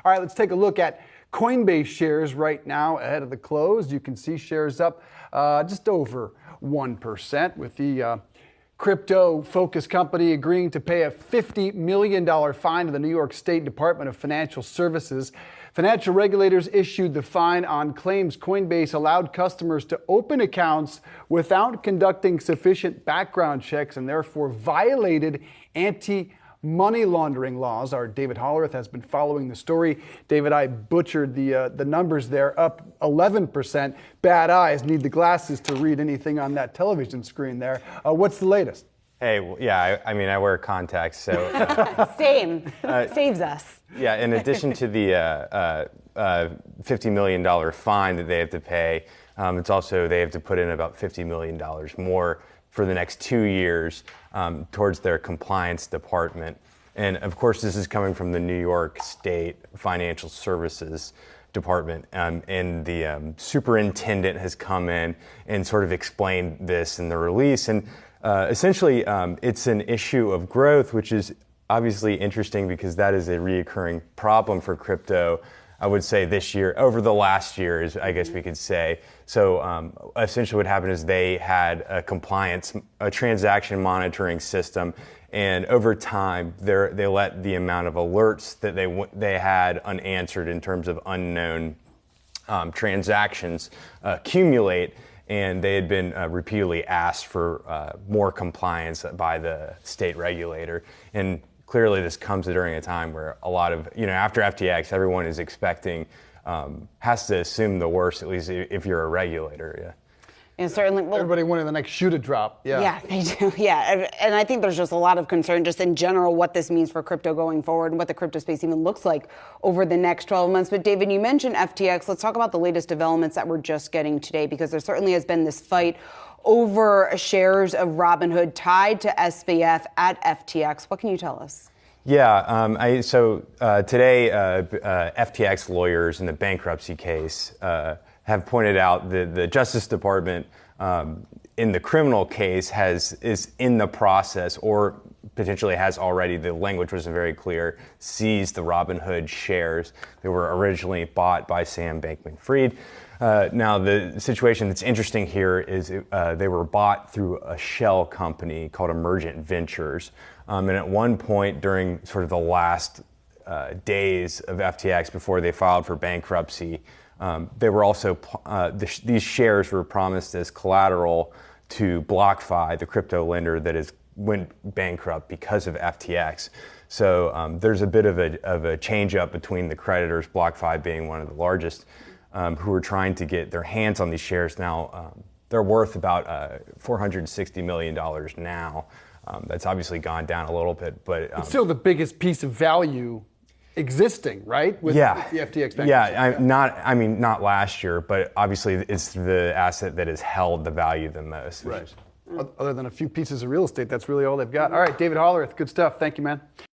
All right, let's take a look at Coinbase shares right now ahead of the close. You can see shares up just over 1%, with the crypto-focused company agreeing to pay a $50 million fine to the New York State Department of Financial Services. Financial regulators issued the fine on claims Coinbase allowed customers to open accounts without conducting sufficient background checks and therefore violated anti-money laundering laws. Our David Hollerith has been following the story. David, I butchered the numbers there, up 11%. Bad eyes, need the glasses to read anything on that television screen there. What's the latest? Hey, well, yeah, I mean, I wear contacts, so... Same. Saves us. Yeah, in addition to the $50 million fine that they have to pay, it's also they have to put in about $50 million more for the next 2 years towards their compliance department. And of course, this is coming from the New York State Financial Services Department. And the superintendent has come in and sort of explained this in the release. And essentially, it's an issue of growth, which is obviously interesting because that is a reoccurring problem for crypto, I would say this year, over the last year, is I guess we could say. So essentially what happened is they had a transaction monitoring system, and over time they let the amount of alerts that they had unanswered in terms of unknown transactions accumulate, and they had been repeatedly asked for more compliance by the state regulator. And clearly this comes during a time where a lot of, after FTX, everyone is expecting, has to assume the worst, at least if you're a regulator, yeah. And certainly, everybody wanted the next shoe to drop. Yeah, they do. Yeah, and I think there's just a lot of concern just in general what this means for crypto going forward and what the crypto space even looks like over the next 12 months. But David, you mentioned FTX. Let's talk about the latest developments that we're just getting today, because there certainly has been this fight over shares of Robinhood tied to SBF at FTX. What can you tell us? Yeah, today FTX lawyers in the bankruptcy case have pointed out that the Justice Department in the criminal case is in the process, or potentially has already, the language wasn't very clear, seized the Robinhood shares that were originally bought by Sam Bankman-Fried. Now, the situation that's interesting here is they were bought through a shell company called Emergent Ventures. And at one point during sort of the last days of FTX before they filed for bankruptcy, they were also, these shares were promised as collateral to BlockFi, the crypto lender that went bankrupt because of FTX. So there's a bit of a change up between the creditors, BlockFi being one of the largest, who are trying to get their hands on these shares. Now, they're worth about $460 million now. That's obviously gone down a little bit, but... it's still the biggest piece of value existing, right? With the FTX bankruptcy. Yeah, not last year, but obviously it's the asset that has held the value the most. Right. Other than a few pieces of real estate, that's really all they've got. All right, David Hollerith, good stuff. Thank you, man.